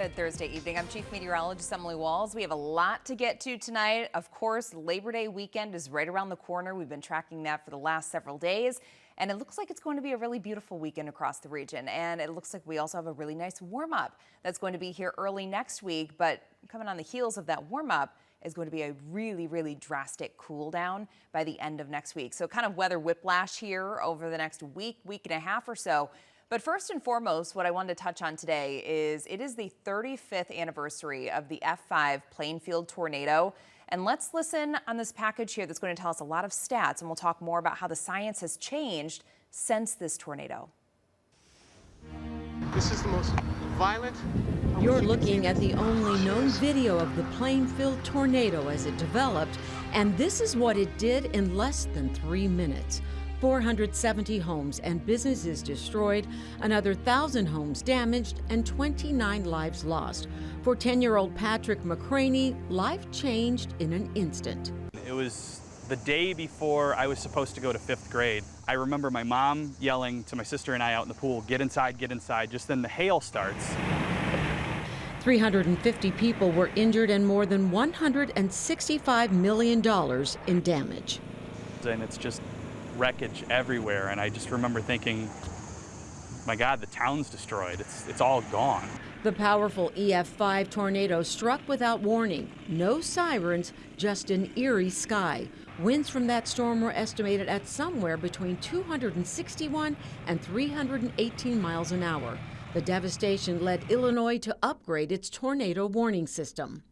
Good Thursday evening. I'm Chief Meteorologist Emily Walls. We have a lot to get to tonight. Of course, Labor Day weekend is right around the corner. We've been tracking that for the last several days, and it looks like it's going to be a really beautiful weekend across the region. And it looks like we also have a really nice warm up that's going to be here early next week. But coming on the heels of that warm up is going to be a really drastic cool down by the end of next week. So kind of weather whiplash here over the next week and a half or so. But first and foremost, what I wanted to touch on today is it is the 35th anniversary of the F5 Plainfield tornado. And let's listen on this package here that's going to tell us a lot of stats, and we'll talk more about how the science has changed since this tornado. This is the most violent. You're looking at the only known video of the Plainfield tornado as it developed, and this is what it did in less than 3 minutes. 470 homes and businesses destroyed, another 1,000 homes damaged, and 29 lives lost. For 10-year-old Patrick McCraney, life changed in an instant. It was the day before I was supposed to go to 5th grade. I remember my mom yelling to my sister and I out in the pool, get inside, get inside. Just then the hail starts. 350 people were injured and more than $165 million in damage. And it's just wreckage everywhere, and I just remember thinking, my God, the town's destroyed. It's all gone. The powerful EF5 tornado struck without warning. No sirens, just an eerie sky. Winds from that storm were estimated at somewhere between 261 and 318 miles an hour. The devastation led Illinois to upgrade its tornado warning system.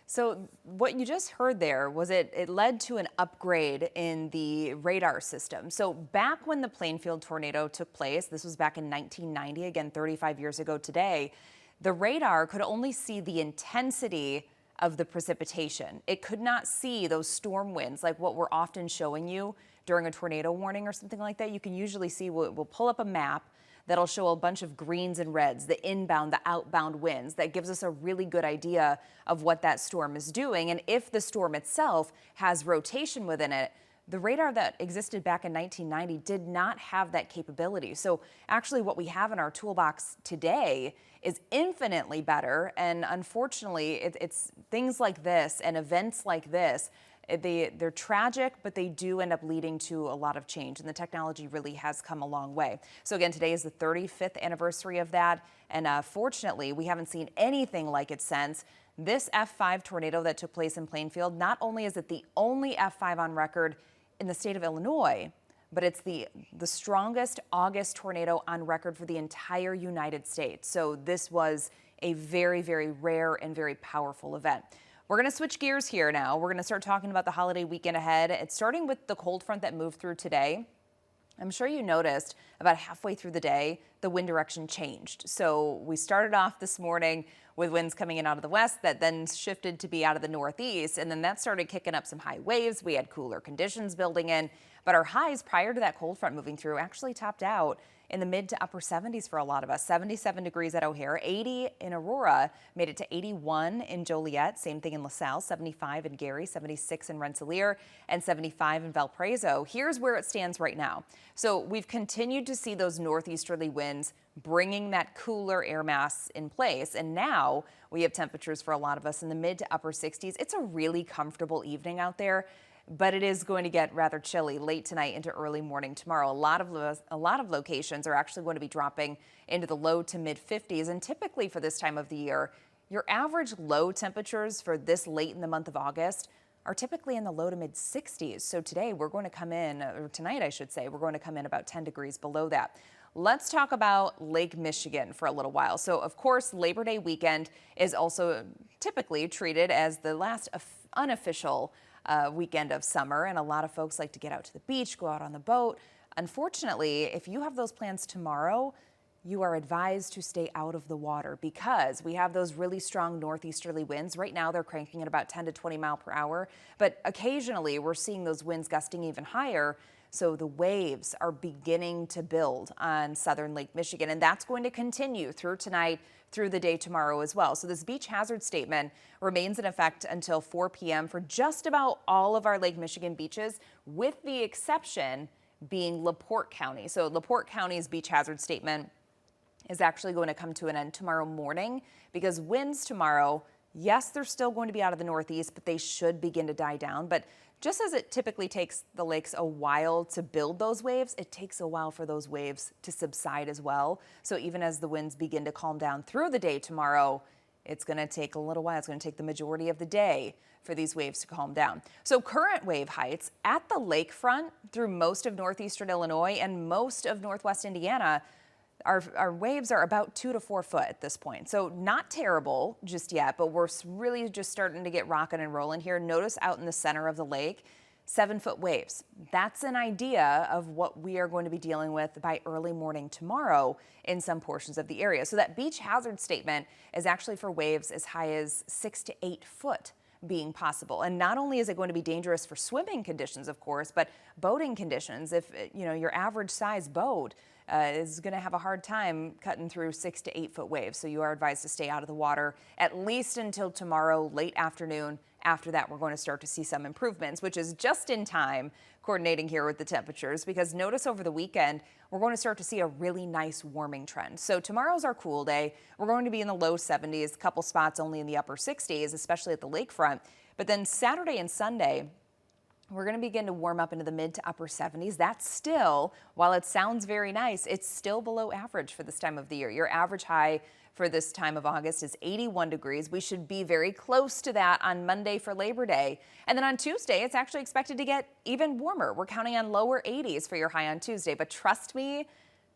So what you just heard there was it led to an upgrade in the radar system. So back when the Plainfield tornado took place, this was back in 1990, again 35 years ago today, the radar could only see the intensity of the precipitation. It could not see those storm winds like what we're often showing you during a tornado warning or something like that. You can usually see, we'll pull up a map that'll show a bunch of greens and reds, the inbound, the outbound winds. That gives us a really good idea of what that storm is doing. And if the storm itself has rotation within it, the radar that existed back in 1990 did not have that capability. So actually what we have in our toolbox today is infinitely better. And unfortunately, it's things like this and events like this, they're tragic, but they do end up leading to a lot of change, and the technology really has come a long way. So again, today is the 35th anniversary of that, and fortunately, we haven't seen anything like it since. This F5 tornado that took place in Plainfield, not only is it the only F5 on record in the state of Illinois, but it's the strongest August tornado on record for the entire United States. So this was a very rare and very powerful event. We're going to switch gears here now. We're going to start talking about the holiday weekend ahead. It's starting with the cold front that moved through today. I'm sure you noticed about halfway through the day, the wind direction changed. So we started off this morning with winds coming in out of the west that then shifted to be out of the northeast. And then that started kicking up some high waves. We had cooler conditions building in. But our highs prior to that cold front moving through actually topped out in the mid to upper 70s for a lot of us. 77 degrees at O'Hare, 80 in Aurora, made it to 81 in Joliet, same thing in LaSalle, 75 in Gary, 76 in Rensselaer, and 75 in Valparaiso. Here's where it stands right now. So we've continued to see those northeasterly winds bringing that cooler air mass in place. And now we have temperatures for a lot of us in the mid to upper 60s. It's a really comfortable evening out there, but it is going to get rather chilly late tonight into early morning tomorrow. A lot of locations are actually going to be dropping into the low to mid 50s. And typically for this time of the year, your average low temperatures for this late in the month of August are typically in the low to mid 60s. So today we're going to come in, or tonight I should say, we're going to come in about 10 degrees below that. Let's talk about Lake Michigan for a little while. So of course, Labor Day weekend is also typically treated as the last unofficial weekend of summer, and a lot of folks like to get out to the beach, go out on the boat. Unfortunately, if you have those plans tomorrow, you are advised to stay out of the water because we have those really strong northeasterly winds. Right now, they're cranking at about 10 to 20 miles per hour, but occasionally we're seeing those winds gusting even higher. So the waves are beginning to build on southern Lake Michigan, and that's going to continue through tonight, through the day tomorrow as well. So this beach hazard statement remains in effect until 4 p.m. for just about all of our Lake Michigan beaches, with the exception being LaPorte County. So LaPorte County's beach hazard statement is actually going to come to an end tomorrow morning because winds tomorrow, yes, they're still going to be out of the northeast, but they should begin to die down. But just as it typically takes the lakes a while to build those waves, it takes a while for those waves to subside as well. So even as the winds begin to calm down through the day tomorrow, it's going to take a little while. It's going to take the majority of the day for these waves to calm down. So current wave heights at the lakefront through most of northeastern Illinois and most of northwest Indiana, our waves are about 2 to 4 foot at this point. So not terrible just yet, but we're really just starting to get rocking and rolling here. Notice out in the center of the lake, 7-foot waves. That's an idea of what we are going to be dealing with by early morning tomorrow in some portions of the area. So that beach hazard statement is actually for waves as high as 6 to 8 foot being possible. And not only is it going to be dangerous for swimming conditions, of course, but boating conditions. If your average size boat is going to have a hard time cutting through 6 to 8 foot waves. So you are advised to stay out of the water at least until tomorrow late afternoon. After that, we're going to start to see some improvements, which is just in time coordinating here with the temperatures, because notice over the weekend, we're going to start to see a really nice warming trend. So tomorrow's our cool day. We're going to be in the low 70s, a couple spots only in the upper 60s, especially at the lakefront. But then Saturday and Sunday, we're going to begin to warm up into the mid to upper 70s. That's still, while it sounds very nice, it's still below average for this time of the year. Your average high for this time of August is 81 degrees. We should be very close to that on Monday for Labor Day. And then on Tuesday, it's actually expected to get even warmer. We're counting on lower 80s for your high on Tuesday. But trust me,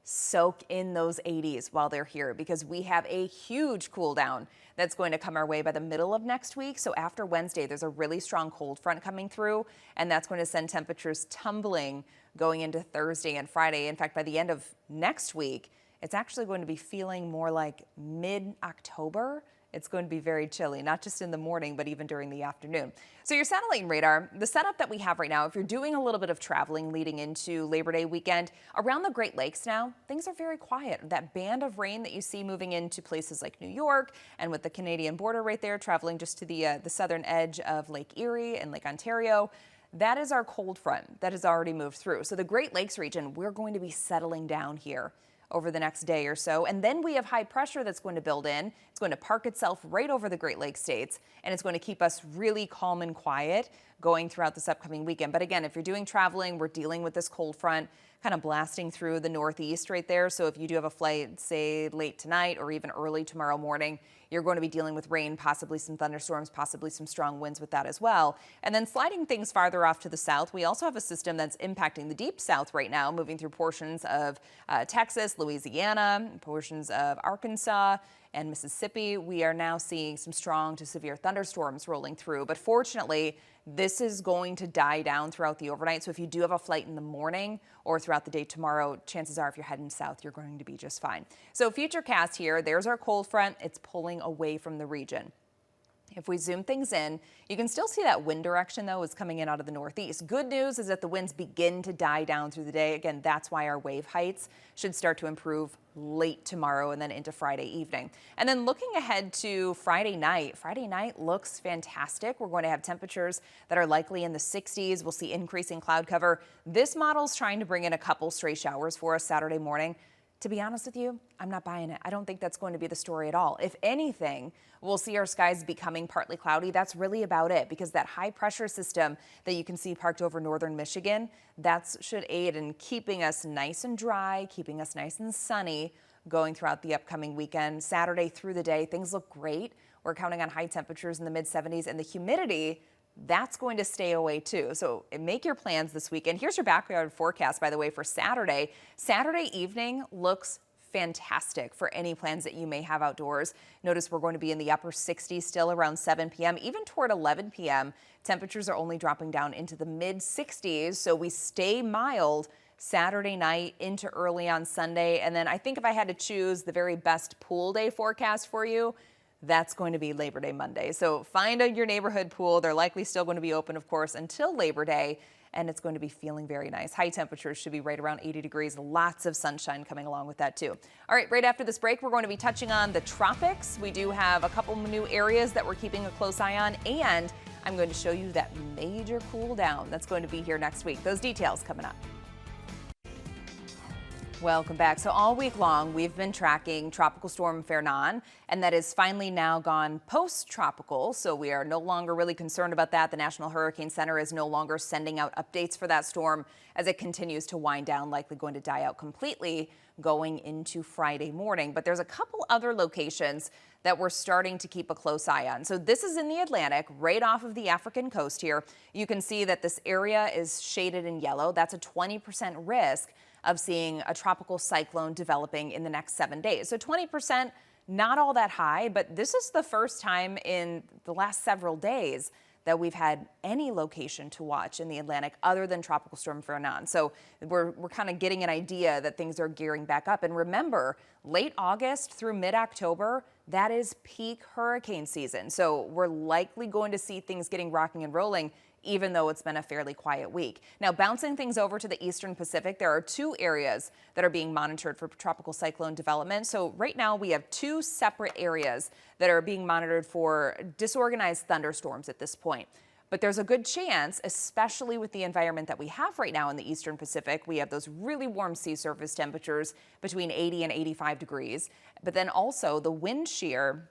soak in those 80s while they're here, because we have a huge cool down that's going to come our way by the middle of next week. So after Wednesday, there's a really strong cold front coming through, and that's going to send temperatures tumbling going into Thursday and Friday. In fact, by the end of next week, it's actually going to be feeling more like mid-October. It's going to be very chilly, not just in the morning, but even during the afternoon. So your satellite and radar, the setup that we have right now, if you're doing a little bit of traveling leading into Labor Day weekend, around the Great Lakes now, things are very quiet. That band of rain that you see moving into places like New York and with the Canadian border right there, traveling just to the southern edge of Lake Erie and Lake Ontario, that is our cold front that has already moved through. So the Great Lakes region, we're going to be settling down here over the next day or so. And then we have high pressure that's going to build in. It's going to park itself right over the Great Lakes states, and it's going to keep us really calm and quiet going throughout this upcoming weekend. But again, if you're doing traveling, we're dealing with this cold front kind of blasting through the northeast right there. So if you do have a flight, say late tonight or even early tomorrow morning, you're going to be dealing with rain, possibly some thunderstorms, possibly some strong winds with that as well. And then sliding things farther off to the south, we also have a system that's impacting the deep south right now, moving through portions of Texas, Louisiana, portions of Arkansas and Mississippi. We are now seeing some strong to severe thunderstorms rolling through. But fortunately, this is going to die down throughout the overnight. So if you do have a flight in the morning or throughout the day tomorrow, chances are if you're heading south, you're going to be just fine. So futurecast here, there's our cold front. It's pulling away from the region. If we zoom things in, you can still see that wind direction, though, is coming in out of the northeast. Good news is that the winds begin to die down through the day. Again, that's why our wave heights should start to improve late tomorrow and then into Friday evening. And then looking ahead to Friday night looks fantastic. We're going to have temperatures that are likely in the 60s. We'll see increasing cloud cover. This model's trying to bring in a couple stray showers for us Saturday morning. To be honest with you, I'm not buying it. I don't think that's going to be the story at all. If anything, we'll see our skies becoming partly cloudy. That's really about it, because that high pressure system that you can see parked over northern Michigan, that should aid in keeping us nice and dry, keeping us nice and sunny going throughout the upcoming weekend. Saturday through the day, things look great. We're counting on high temperatures in the mid 70s, and the humidity, that's going to stay away too. So make your plans this weekend. Here's your backyard forecast, by the way, for Saturday. Saturday evening looks fantastic for any plans that you may have outdoors. Notice we're going to be in the upper 60s still around 7 p.m. Even toward 11 p.m. Temperatures are only dropping down into the mid 60s. So we stay mild Saturday night into early on Sunday. And then I think if I had to choose the very best pool day forecast for you, that's going to be Labor Day Monday. So find your neighborhood pool. They're likely still going to be open, of course, until Labor Day, and it's going to be feeling very nice. High temperatures should be right around 80 degrees. Lots of sunshine coming along with that too. All right, right after this break, we're going to be touching on the tropics. We do have a couple new areas that we're keeping a close eye on, and I'm going to show you that major cool down that's going to be here next week. Those details coming up. Welcome back. So all week long, we've been tracking Tropical Storm Fernan, and that is finally now gone post-tropical. So we are no longer really concerned about that. The National Hurricane Center is no longer sending out updates for that storm as it continues to wind down, likely going to die out completely going into Friday morning. But there's a couple other locations that we're starting to keep a close eye on. So this is in the Atlantic, right off of the African coast here. You can see that this area is shaded in yellow. That's a 20% risk of seeing a tropical cyclone developing in the next 7 days. So 20%, not all that high, but this is the first time in the last several days that we've had any location to watch in the Atlantic other than Tropical Storm Fernan. So we're kind of getting an idea that things are gearing back up. And remember, late August through mid-October, that is peak hurricane season. So we're likely going to see things getting rocking and rolling, even though it's been a fairly quiet week. Now, bouncing things over to the Eastern Pacific, there are two areas that are being monitored for tropical cyclone development. So right now we have two separate areas that are being monitored for disorganized thunderstorms at this point. But there's a good chance, especially with the environment that we have right now in the Eastern Pacific, we have those really warm sea surface temperatures between 80 and 85 degrees. But then also the wind shear,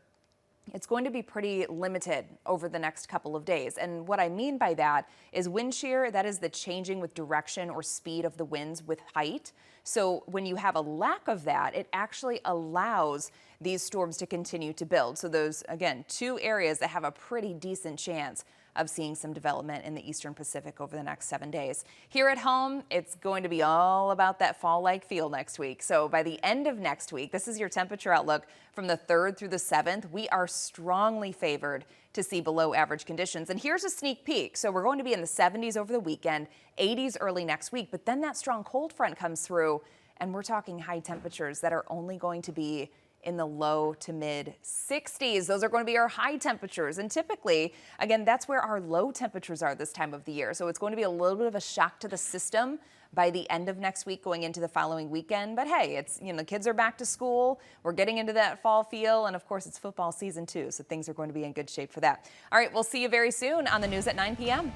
it's going to be pretty limited over the next couple of days. And what I mean by that is wind shear, that is the changing with direction or speed of the winds with height. So when you have a lack of that, it actually allows these storms to continue to build. So those, again, two areas that have a pretty decent chance of seeing some development in the Eastern Pacific over the next 7 days. Here at home, it's going to be all about that fall-like feel next week. So by the end of next week, this is your temperature outlook from the 3rd through the 7th. We are strongly favored to see below average conditions. And here's a sneak peek. So we're going to be in the 70s over the weekend, 80s early next week, but then that strong cold front comes through and we're talking high temperatures that are only going to be in the low to mid 60s. Those are going to be our high temperatures. And typically, again, that's where our low temperatures are this time of the year. So it's going to be a little bit of a shock to the system by the end of next week going into the following weekend. But hey, it's, the kids are back to school. We're getting into that fall feel. And of course, it's football season too. So things are going to be in good shape for that. All right, we'll see you very soon on the news at 9 p.m.